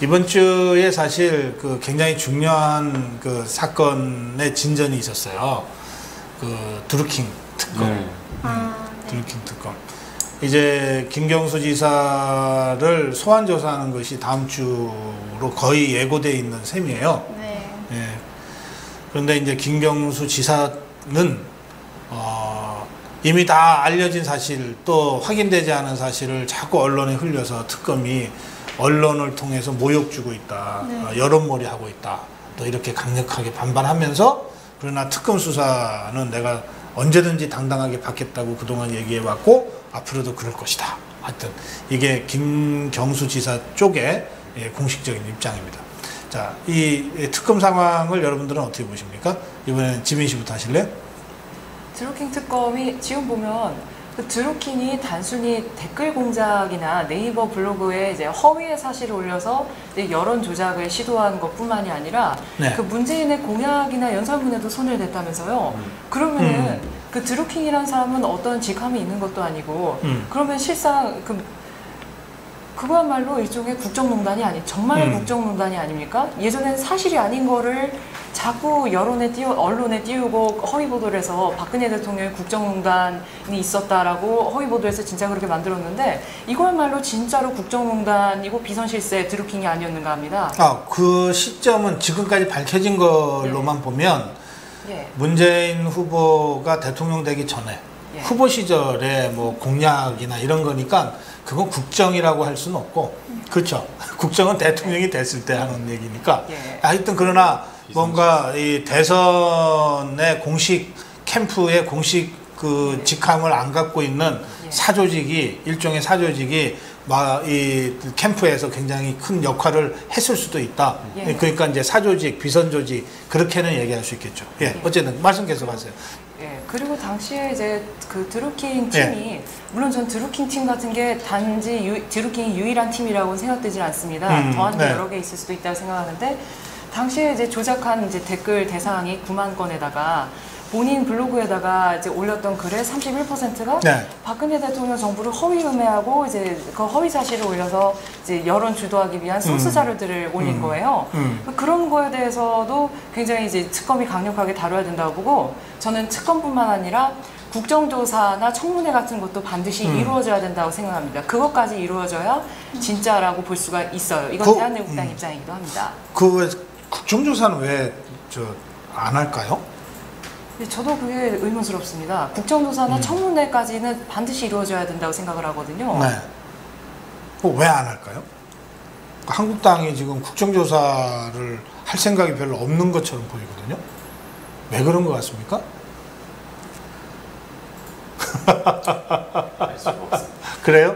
이번 주에 사실 그 굉장히 중요한 그 사건의 진전이 있었어요. 그 드루킹 특검. 드루킹 특검. 이제 김경수 지사를 소환 조사하는 것이 다음 주로 거의 예고돼 있는 셈이에요. 네. 예. 그런데 이제 김경수 지사는 이미 다 알려진 사실 또 확인되지 않은 사실을 자꾸 언론에 흘려서 특검이 언론을 통해서 모욕 주고 있다. 네. 여론몰이 하고 있다. 또 이렇게 강력하게 반발하면서 그러나 특검 수사는 내가 언제든지 당당하게 받겠다고 그동안 얘기해왔고 앞으로도 그럴 것이다. 하여튼 이게 김경수 지사 쪽의 공식적인 입장입니다. 자, 이 특검 상황을 여러분들은 어떻게 보십니까? 이번엔 지민 씨부터 하실래요? 드루킹 특검이 지금 보면 그 드루킹이 단순히 댓글 공작이나 네이버 블로그에 이제 허위의 사실을 올려서 이제 여론 조작을 시도한 것뿐만이 아니라 네. 그 문재인의 공약이나 연설문에도 손을 댔다면서요. 그러면은 그 드루킹이라는 사람은 어떤 직함이 있는 것도 아니고 그러면 실상 그거야말로 일종의 국정농단이 정말 국정농단이 아닙니까? 예전엔 사실이 아닌 거를 자꾸 언론에 띄우고 허위 보도를 해서 박근혜 대통령의 국정농단이 있었다라고 허위 보도해서 진짜 그렇게 만들었는데 이거야말로 진짜로 국정농단이고 비선실세 드루킹이 아니었는가 합니다. 그 시점은 지금까지 밝혀진 걸로만 보면 문재인 후보가 대통령 되기 전에 후보 시절에 뭐 공약이나 이런 거니까 그건 국정이라고 할 수는 없고 그렇죠. 국정은 대통령이 됐을 때 하는 얘기니까 하여튼 그러나 뭔가 이 대선의 공식 캠프의 공식 그 직함을 안 갖고 있는 사조직이 일종의 사조직이 이 캠프에서 굉장히 큰 역할을 했을 수도 있다. 그러니까 이제 사조직, 비선조직 그렇게는 얘기할 수 있겠죠. 어쨌든 말씀 계속하세요. 그리고 당시에 이제 그 드루킹 팀이 물론 전 드루킹 팀 같은 게 단지 드루킹이 유일한 팀이라고 생각되질 않습니다. 더한 게 여러 개 있을 수도 있다고 생각하는데 당시에 이제 조작한 이제 댓글 대상이 9만 건에다가 본인 블로그에다가 이제 올렸던 글의 31%가 박근혜 대통령 정부를 허위 음해하고 이제 그 허위 사실을 올려서 이제 여론 주도하기 위한 소스 자료들을 올린 거예요. 그런 거에 대해서도 굉장히 이제 특검이 강력하게 다뤄야 된다고 보고 저는 특검뿐만 아니라 국정조사나 청문회 같은 것도 반드시 이루어져야 된다고 생각합니다. 그것까지 이루어져야 진짜라고 볼 수가 있어요. 이건 대한민국당 입장이기도 합니다. 국정조사는 왜 안 할까요? 저도 그게 의문스럽습니다. 국정조사나 청문회까지는 반드시 이루어져야 된다고 생각을 하거든요. 왜 안 할까요? 한국당이 지금 국정조사를 할 생각이 별로 없는 것처럼 보이거든요. 왜 그런 것 같습니까? 그래요?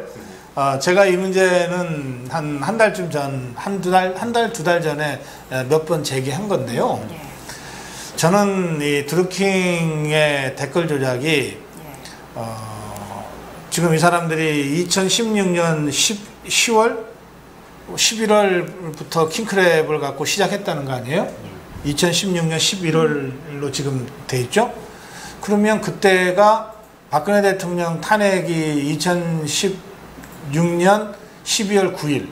제가 이 문제는 한 달쯤 전, 두 달 전에 몇 번 제기한 건데요. 저는 이 드루킹의 댓글 조작이 지금 이 사람들이 2016년 10월, 11월부터 킹크랩을 갖고 시작했다는 거 아니에요? 2016년 11월로 지금 돼 있죠? 그러면 그때가 박근혜 대통령 탄핵이 2016년 12월 9일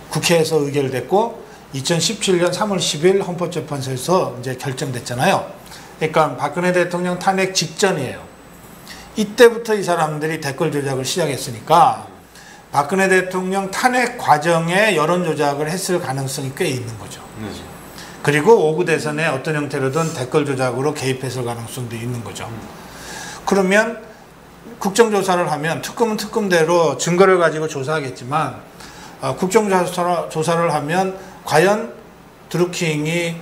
국회에서 의결됐고 2017년 3월 10일 헌법재판소에서 이제 결정됐잖아요. 그러니까 박근혜 대통령 탄핵 직전이에요. 이때부터 이 사람들이 댓글 조작을 시작했으니까 박근혜 대통령 탄핵 과정에 여론 조작을 했을 가능성이 꽤 있는 거죠. 그리고 5구 대선에 어떤 형태로든 댓글 조작으로 개입했을 가능성도 있는 거죠. 그러면 국정조사를 하면 특검은 특검대로 증거를 가지고 조사하겠지만 국정조사를 하면 과연 드루킹이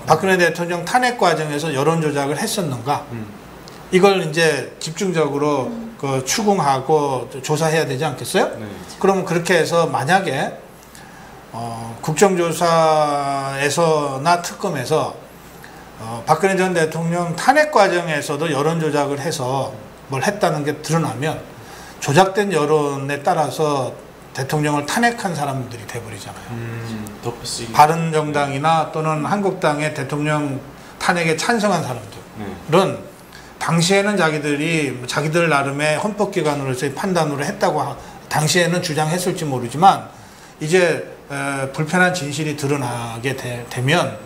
박근혜 대통령 탄핵 과정에서 여론 조작을 했었는가? 이걸 이제 집중적으로 추궁하고 조사해야 되지 않겠어요? 그러면 그렇게 해서 만약에 국정조사에서나 특검에서 박근혜 전 대통령 탄핵 과정에서도 여론 조작을 해서 뭘 했다는 게 드러나면 조작된 여론에 따라서 대통령을 탄핵한 사람들이 돼버리잖아요. 바른정당이나 또는 한국당의 대통령 탄핵에 찬성한 사람들은 당시에는 자기들 나름의 헌법기관으로서의 판단으로 했다고 당시에는 주장했을지 모르지만 이제 불편한 진실이 드러나게 되면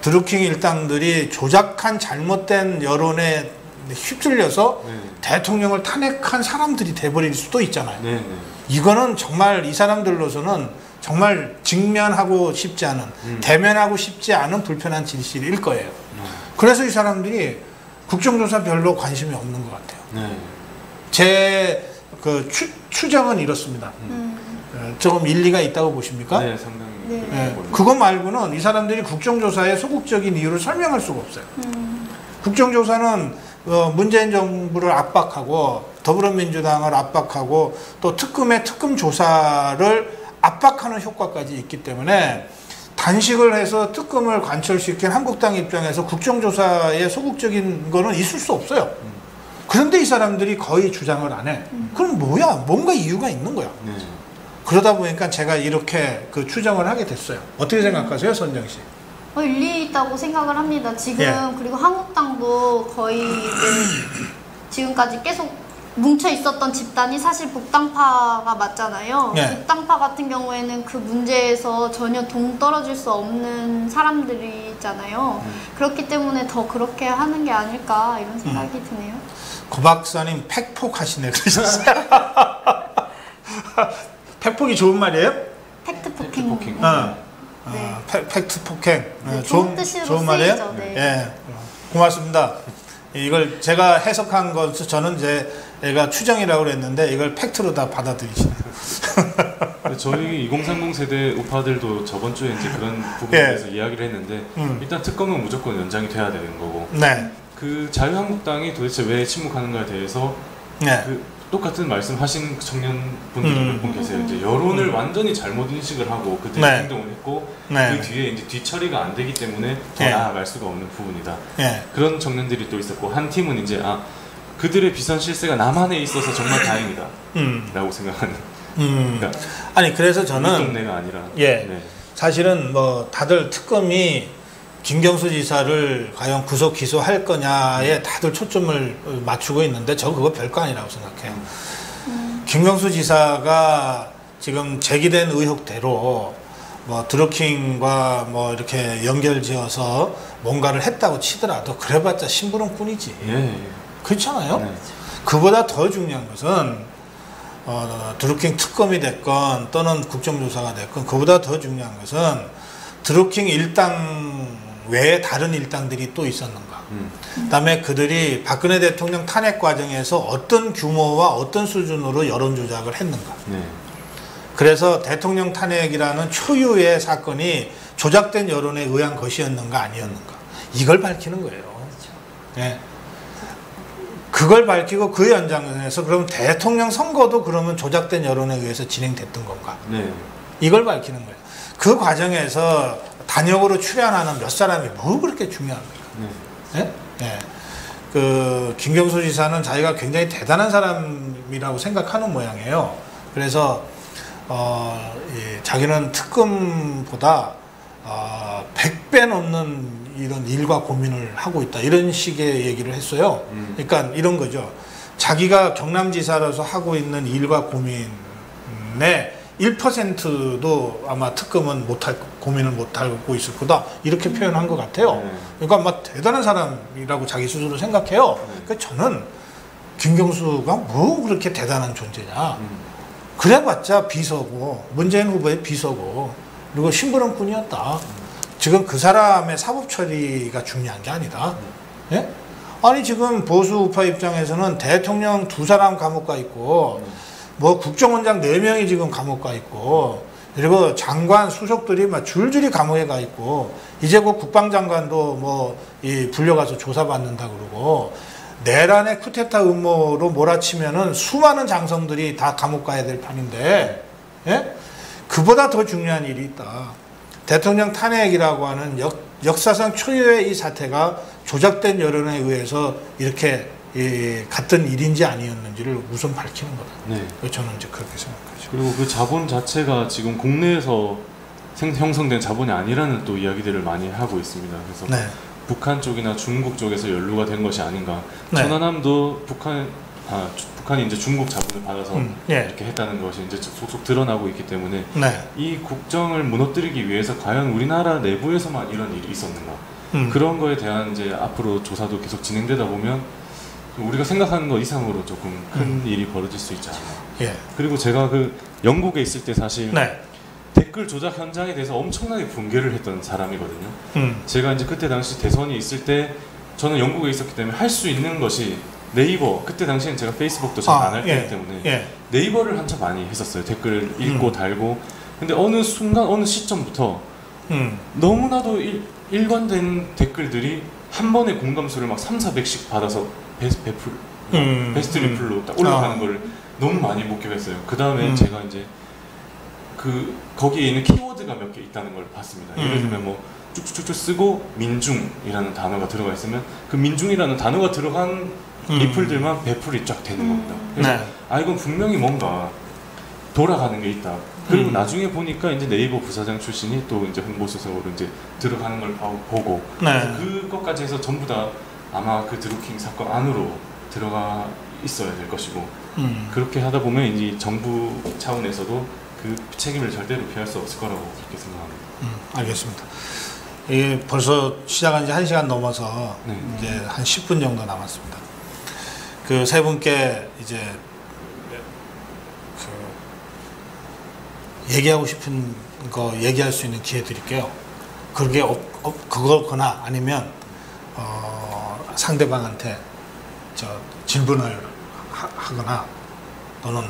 드루킹 일당들이 조작한 잘못된 여론에 휩쓸려서 대통령을 탄핵한 사람들이 돼버릴 수도 있잖아요. 이거는 정말 이 사람들로서는 정말 직면하고 싶지 않은, 대면하고 싶지 않은 불편한 진실일 거예요. 그래서 이 사람들이 국정조사 별로 관심이 없는 것 같아요. 제 그 추정은 이렇습니다. 조금 일리가 있다고 보십니까? 네, 상당히. 그거 말고는 이 사람들이 국정조사의 소극적인 이유를 설명할 수가 없어요. 국정조사는 문재인 정부를 압박하고 더불어민주당을 압박하고 또 특검의 특검 조사를 압박하는 효과까지 있기 때문에 단식을 해서 특검을 관철시킨 한국당 입장에서 국정조사에 소극적인 거는 있을 수 없어요. 그런데 이 사람들이 거의 주장을 안 해. 그럼 뭐야? 뭔가 이유가 있는 거야. 그러다 보니까 제가 이렇게 그 추정을 하게 됐어요. 어떻게 생각하세요, 선정 씨? 일리 있다고 생각을 합니다. 지금 그리고 한국당도 거의 지금까지 계속 뭉쳐 있었던 집단이 사실 복당파가 맞잖아요. 복당파 같은 경우에는 그 문제에서 전혀 동떨어질 수 없는 사람들이잖아요. 그렇기 때문에 더 그렇게 하는 게 아닐까 이런 생각이 드네요. 고 박사님 팩폭 하시네 그러셨어요. 팩폭이 좋은 말이에요? 팩트 폭행. 팩트 폭행. 좋은 뜻으로 좋은 말이에요? 쓰이죠. 고맙습니다. 이걸 제가 해석한 것은 저는 얘가 추정이라고 그랬는데 이걸 팩트로 다 받아들이시네요. 저희 2030 세대 우파들도 저번 주에 이제 그런 부분에 대해서 이야기를 했는데 일단 특검은 무조건 연장이 돼야 되는 거고 그 자유한국당이 도대체 왜 침묵하는가에 대해서 그 똑같은 말씀하신 청년분들이 몇 분 계세요. 이제 여론을 완전히 잘못 인식을 하고 그때 행동을 했고 그 뒤에 이제 뒤처리가 안 되기 때문에 더 나아갈 수가 없는 부분이다. 그런 청년들이 또 있었고 한 팀은 이제 그들의 비선 실세가 남한에 있어서 정말 다행이다 라고 생각하는. 그러니까 아니 그래서 저는 동네가 아니라 사실은 뭐 다들 특검이 김경수 지사를 과연 구속 기소할 거냐에 다들 초점을 맞추고 있는데 저 그거 별거 아니라고 생각해요. 김경수 지사가 지금 제기된 의혹대로 뭐 드루킹과 뭐 이렇게 연결지어서 뭔가를 했다고 치더라도 그래봤자 심부름꾼이지. 그렇잖아요. 그보다 더 중요한 것은 드루킹 특검이 됐건 또는 국정조사가 됐건 그보다 더 중요한 것은 드루킹 일당 외에 다른 일당들이 또 있었는가. 그다음에 그들이 박근혜 대통령 탄핵 과정에서 어떤 규모와 어떤 수준으로 여론 조작을 했는가. 그래서 대통령 탄핵이라는 초유의 사건이 조작된 여론에 의한 것이었는가 아니었는가. 이걸 밝히는 거예요. 그걸 밝히고 그 연장선에서 그럼 대통령 선거도 그러면 조작된 여론에 의해서 진행됐던 건가. 이걸 밝히는 거예요. 그 과정에서 단역으로 출연하는 몇 사람이 뭐 그렇게 중요합니까? 그 김경수 지사는 자기가 굉장히 대단한 사람이라고 생각하는 모양이에요. 그래서 자기는 특검보다 100배 넘는 이런 일과 고민을 하고 있다. 이런 식의 얘기를 했어요. 그러니까 이런 거죠. 자기가 경남지사로서 하고 있는 일과 고민에 1%도 아마 특검은 고민을 못하고 있을 거다. 이렇게 표현한 것 같아요. 그러니까 아마 대단한 사람이라고 자기 스스로 생각해요. 그러니까 저는 김경수가 뭐 그렇게 대단한 존재냐. 그래봤자 비서고 문재인 후보의 비서고 그리고 심부름꾼이었다. 지금 그 사람의 사법 처리가 중요한 게 아니다. 아니 지금 보수 우파 입장에서는 대통령 2사람 감옥 가 있고 뭐 국정원장 4명이 지금 감옥 가 있고 그리고 장관 수석들이 막 줄줄이 감옥에 가 있고 이제 곧 국방장관도 뭐 불려가서 조사받는다 그러고 내란의 쿠데타 음모로 몰아치면은 수많은 장성들이 다 감옥 가야 될 판인데 그보다 더 중요한 일이 있다. 대통령 탄핵이라고 하는 역사상 초유의 이 사태가 조작된 여론에 의해서 이렇게 같은 일인지 아니었는지를 우선 밝히는 거다. 저는 이제 그렇게 생각하죠. 그리고 그 자본 자체가 지금 국내에서 형성된 자본이 아니라는 또 이야기들을 많이 하고 있습니다. 그래서 북한 쪽이나 중국 쪽에서 연루가 된 것이 아닌가. 천안함도 북한 북한이 이제 중국 자본을 받아서 이렇게 했다는 것이 이제 속속 드러나고 있기 때문에 이 국정을 무너뜨리기 위해서 과연 우리나라 내부에서만 이런 일이 있었는가? 그런 거에 대한 이제 앞으로 조사도 계속 진행되다 보면 우리가 생각하는 것 이상으로 조금 큰 일이 벌어질 수 있지 않나. 그리고 제가 그 영국에 있을 때 사실 댓글 조작 현장에 대해서 엄청나게 붕괴를 했던 사람이거든요. 제가 이제 그때 당시 대선이 있을 때 저는 영국에 있었기 때문에 할 수 있는 것이 네이버, 그때 당시엔 제가 페이스북도 잘 안 할 때이기 때문에 네이버를 한참 많이 했었어요. 댓글 읽고 달고. 근데 어느 순간 어느 시점부터 너무나도 일관된 댓글들이 한 번에 공감수를 막 300~400씩 받아서 베스트 리플로 딱 올라가는 거를 너무 많이 목격했어요. 그 다음에 제가 이제 거기에 있는 키워드가 몇 개 있다는 걸 봤습니다. 예를 들면 뭐 쭉쭉쭉 쓰고 민중이라는 단어가 들어가 있으면 그 민중이라는 단어가 들어간 리플들만 배풀이 쫙 되는 겁니다. 그래서 이건 분명히 뭔가 돌아가는 게 있다. 그리고 나중에 보니까 이제 네이버 부사장 출신이 또 이제 홍보수석으로 이제 들어가는 걸 보고 그래서 그것까지 해서 전부 다 아마 그 드루킹 사건 안으로 들어가 있어야 될 것이고 그렇게 하다 보면 이제 정부 차원에서도 그 책임을 절대로 피할 수 없을 거라고 그렇게 생각합니다. 알겠습니다. 이게 벌써 시작한 지 1시간 넘어서 이제 한 10분 정도 남았습니다. 그 세 분께 이제 얘기하고 싶은 거 얘기할 수 있는 기회 드릴게요. 그게 그거거나 아니면 상대방한테 질문을 하거나 또는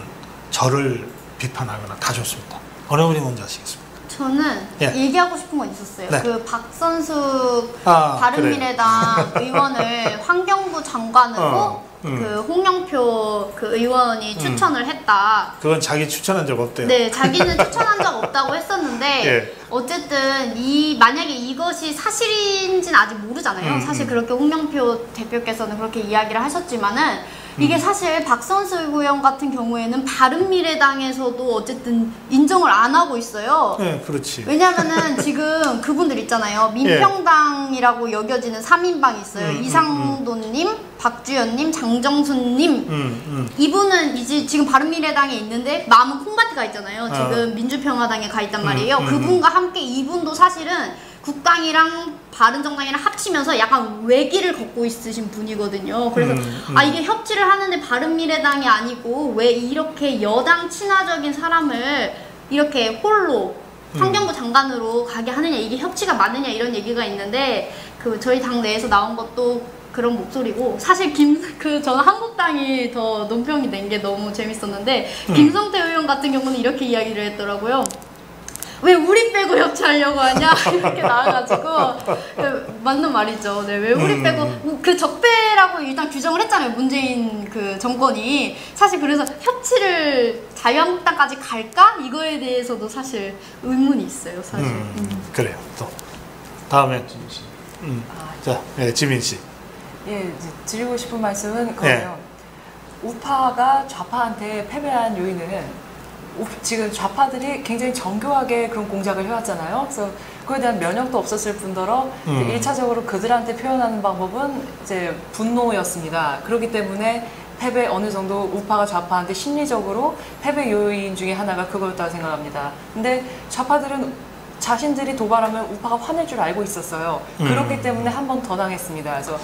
저를 비판하거나 다 좋습니다. 어느 분이 먼저 하시겠습니다. 저는 얘기하고 싶은 건 있었어요. 그 박선숙 바른미래당 의원을 환경부 장관으로 그 홍영표 그 의원이 추천을 했다. 그건 자기 추천한 적 없대요. 네, 자기는 추천한 적 없다고 했었는데 어쨌든 만약에 이것이 사실인지는 아직 모르잖아요. 사실 그렇게 홍영표 대표께서는 그렇게 이야기를 하셨지만은 이게 사실 박선숙 의원 같은 경우에는 바른미래당에서도 어쨌든 인정을 안 하고 있어요. 네, 그렇지. 왜냐면은 지금 그분들 있잖아요. 민평당이라고 여겨지는 3인방이 있어요. 이상돈님, 박주연님, 장정순님. 이분은 이제 지금 바른미래당에 있는데 마음은 콩밭에 있잖아요. 지금 민주평화당에 가 있단 말이에요. 그분과 함께 이분도 사실은 국당이랑 바른정당이랑 합치면서 약간 외길을 걷고 있으신 분이거든요. 그래서 이게 협치를 하는데 바른미래당이 아니고 왜 이렇게 여당 친화적인 사람을 이렇게 홀로 환경부 장관으로 가게 하느냐, 이게 협치가 맞느냐 이런 얘기가 있는데 저희 당 내에서 나온 것도 그런 목소리고, 사실 저는 한국당이 더 논평이 된 게 너무 재밌었는데 김성태 의원 같은 경우는 이렇게 이야기를 했더라고요. 왜 우리 빼고 협치하려고 하냐 이렇게 나와가지고 맞는 말이죠. 네, 왜 우리 빼고 그 적폐라고 일단 규정을 했잖아요. 문재인 그 정권이. 사실 그래서 협치를 자유한국당까지 갈까 이거에 대해서도 사실 의문이 있어요. 사실. 그래요. 또 다음에 지민 씨. 자, 지민 씨. 예, 이제 드리고 싶은 말씀은 그거예요. 우파가 좌파한테 패배한 요인은 지금 좌파들이 굉장히 정교하게 그런 공작을 해왔잖아요. 그래서 그에 대한 면역도 없었을 뿐더러 1차적으로 그들한테 표현하는 방법은 이제 분노였습니다. 그렇기 때문에 어느 정도 우파가 좌파한테 심리적으로 패배 요인 중에 하나가 그거였다고 생각합니다. 근데 좌파들은 자신들이 도발하면 우파가 화낼 줄 알고 있었어요. 그렇기 때문에 한 번 더 당했습니다. 그래서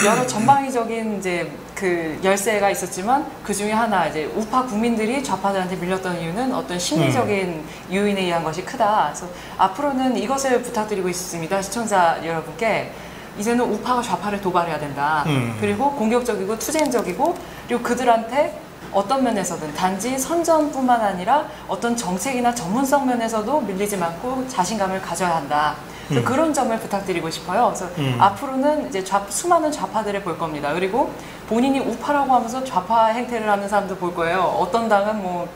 여러 전방위적인 이제 그 열세가 있었지만 그 중에 하나 이제 우파 국민들이 좌파들한테 밀렸던 이유는 어떤 심리적인 요인에 의한 것이 크다. 그래서 앞으로는 이것을 부탁드리고 있습니다. 시청자 여러분께. 이제는 우파가 좌파를 도발해야 된다. 그리고 공격적이고 투쟁적이고, 그리고 그들한테 어떤 면에서든 단지 선전뿐만 아니라 어떤 정책이나 전문성 면에서도 밀리지 않고 자신감을 가져야 한다. 그래서 그런 점을 부탁드리고 싶어요. 그래서 앞으로는 이제 수많은 좌파들을 볼 겁니다. 그리고 본인이 우파라고 하면서 좌파 행태를 하는 사람도 볼 거예요. 어떤 당은 뭐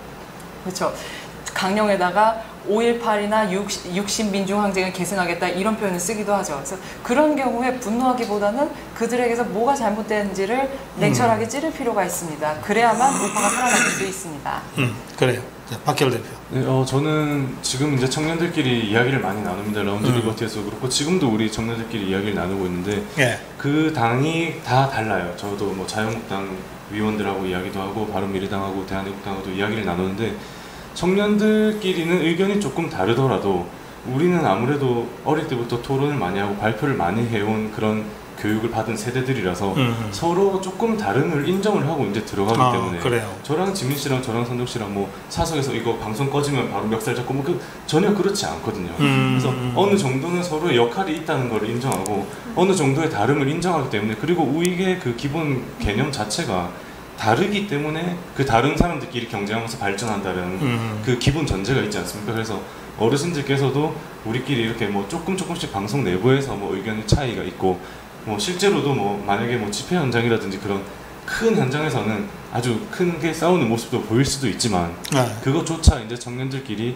그렇죠. 강령에다가 5.18이나 6.10 민중항쟁을 계승하겠다 이런 표현을 쓰기도 하죠. 그래서 그런 경우에 분노하기보다는 그들에게서 뭐가 잘못되는지를 냉철하게 찌를 필요가 있습니다. 그래야만 우파가 살아남을 수 있습니다. 그래요. 네, 박결 대표. 네, 저는 지금 이제 청년들끼리 이야기를 많이 나눕니다. 라운드 리버티에서 그렇고 지금도 우리 청년들끼리 이야기를 나누고 있는데 예. 그 당이 다 달라요. 저도 뭐 자유한국당 위원들하고 이야기도 하고 바른미래당하고 대한애국당하고도 이야기를 나누는데 청년들끼리는 의견이 조금 다르더라도 우리는 아무래도 어릴 때부터 토론을 많이 하고 발표를 많이 해온 그런 교육을 받은 세대들이라서 서로 조금 다름을 인정을 하고 이제 들어가기 때문에 그래요. 저랑 지민 씨랑 저랑 선덕 씨랑 뭐 사석에서 이거 방송 꺼지면 바로 멱살 잡고 뭐 전혀 그렇지 않거든요. 그래서 어느 정도는 서로의 역할이 있다는 걸 인정하고 어느 정도의 다름을 인정하기 때문에 그리고 우익의 그 기본 개념 자체가 다르기 때문에 그 다른 사람들끼리 경쟁하면서 발전한다는 그 기본 전제가 있지 않습니까? 그래서 어르신들께서도 우리끼리 이렇게 뭐 조금씩 방송 내부에서 뭐 의견의 차이가 있고 뭐 실제로도 뭐 만약에 뭐 집회 현장이라든지 그런 큰 현장에서는 아주 크게 싸우는 모습도 보일 수도 있지만 그것조차 이제 청년들끼리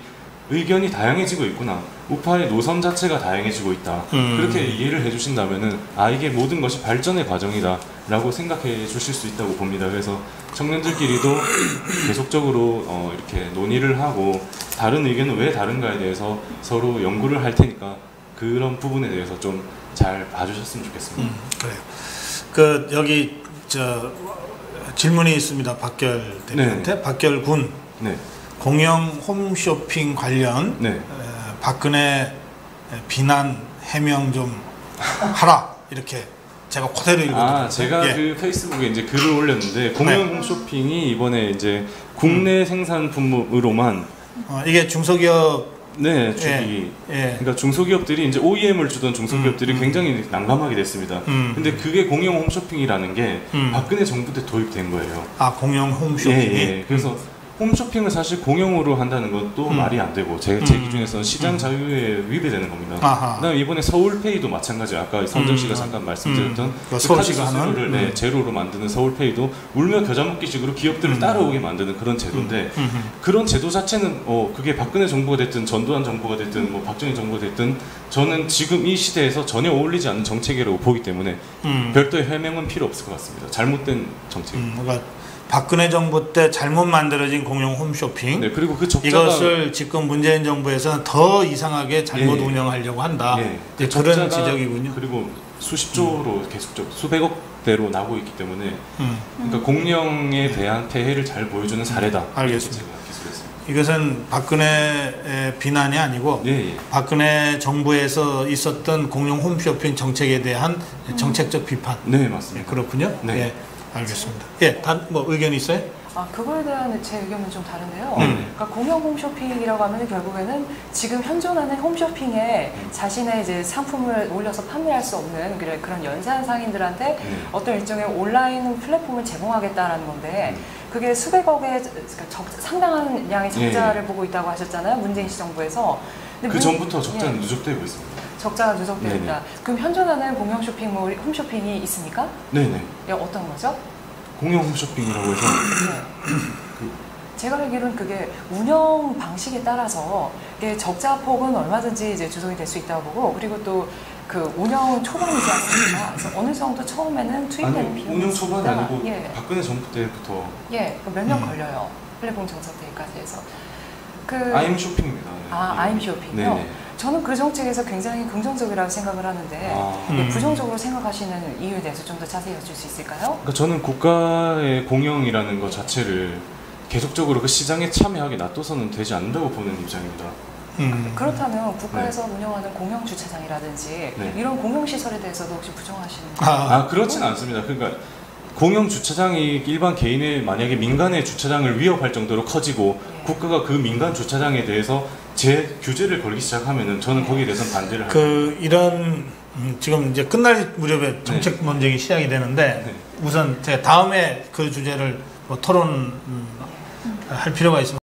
의견이 다양해지고 있구나. 우파의 노선 자체가 다양해지고 있다. 그렇게 이해를 해주신다면은 이게 모든 것이 발전의 과정이다 라고 생각해 주실 수 있다고 봅니다. 그래서 청년들끼리도 계속적으로 이렇게 논의를 하고 다른 의견은 왜 다른가에 대해서 서로 연구를 할 테니까 그런 부분에 대해서 좀 잘 봐주셨으면 좋겠습니다. 그래요. 여기 질문이 있습니다. 박결 대표한테. 박결 군. 네. 공영 홈쇼핑 관련 박근혜 비난 해명 좀 하라 이렇게 제가 그대로 읽어드립니다. 제가 그 페이스북에 이제 글을 올렸는데 공영 홈쇼핑이 이번에 이제 국내 생산품으로만 이게 중소기업 그러니까 중소기업들이 이제 OEM을 주던 중소기업들이 굉장히 난감하게 됐습니다. 근데 그게 공영 홈쇼핑이라는 게 박근혜 정부 때 도입된 거예요. 공영 홈쇼핑이? 그래서 홈쇼핑을 사실 공영으로 한다는 것도 말이 안 되고 제 기준에서는 시장 자유에 위배되는 겁니다. 그다음에 이번에 서울페이도 마찬가지. 아까 성정 씨가 잠깐 말씀드렸던 그 서울시가 하는 제로로 만드는 서울페이도 울며 겨자 먹기식으로 기업들을 따라오게 만드는 그런 제도인데 그런 제도 자체는 그게 박근혜 정부가 됐든 전두환 정부가 됐든 뭐 박정희 정부가 됐든 저는 지금 이 시대에서 전혀 어울리지 않는 정책이라고 보기 때문에 별도의 해명은 필요 없을 것 같습니다. 잘못된 정책입니다. 박근혜 정부 때 잘못 만들어진 공영 홈쇼핑. 그리고 그 적자가 이것을 지금 문재인 정부에서는 더 이상하게 잘못 운영하려고 한다. 그런 지적이군요. 그리고 수십조로 계속적 수백억대로 나고 있기 때문에 그러니까 공영에 대한 폐해를 잘 보여주는 사례다. 알겠습니다. 이것은 박근혜의 비난이 아니고 박근혜 정부에서 있었던 공영 홈쇼핑 정책에 대한 정책적 비판. 네, 맞습니다. 그렇군요. 알겠습니다. 뭐 의견이 있어요? 그거에 대한 제 의견은 좀 다른데요. 그러니까 공영 홈쇼핑이라고 하면 결국에는 지금 현존하는 홈쇼핑에 자신의 이제 상품을 올려서 판매할 수 없는 그런 연세한 상인들한테 어떤 일종의 온라인 플랫폼을 제공하겠다라는 건데 그게 수백억의 상당한 양의 적자를 보고 있다고 하셨잖아요. 문재인 씨 정부에서. 그 전부터 적자는 누적되고 있습니다. 적자가 누적되어 있다. 그럼 현존하는 공영 쇼핑몰, 홈쇼핑이 있습니까? 네네. 어떤 거죠? 공영 홈쇼핑이라고 해서 제가 알기로는 그게 운영 방식에 따라서 이게 적자 폭은 얼마든지 이제 조정이 될 수 있다고 보고 그리고 또 그 운영 초반이지 않습니까? 그래서 어느 정도 처음에는 투입되는 비용이 운영 초반이 아니고 박근혜 정부 때부터 몇 년 걸려요. 플랫폼 정착되기까지 해서 아임 쇼핑입니다. 아임 쇼핑이요? 저는 그 정책에서 굉장히 긍정적이라고 생각을 하는데 부정적으로 생각하시는 이유에 대해서 좀 더 자세히 여쭐 수 있을까요? 그러니까 저는 국가의 공영이라는 것 자체를 계속적으로 그 시장에 참여하게 놔둬서는 되지 않는다고 보는 입장입니다. 그렇다면 국가에서 운영하는 공영 주차장이라든지 이런 공영 시설에 대해서도 혹시 부정하시는 그렇지는 않습니다. 그러니까 공영 주차장이 일반 개인의 만약에 민간의 주차장을 위협할 정도로 커지고 국가가 그 민간 주차장에 대해서 규제를 걸기 시작하면은 저는 거기에 대해서는 반대를 합니다. 이런 지금 이제 끝날 무렵에 정책 논쟁이 시작이 되는데 우선 제가 다음에 그 주제를 토론할 필요가 있습니다.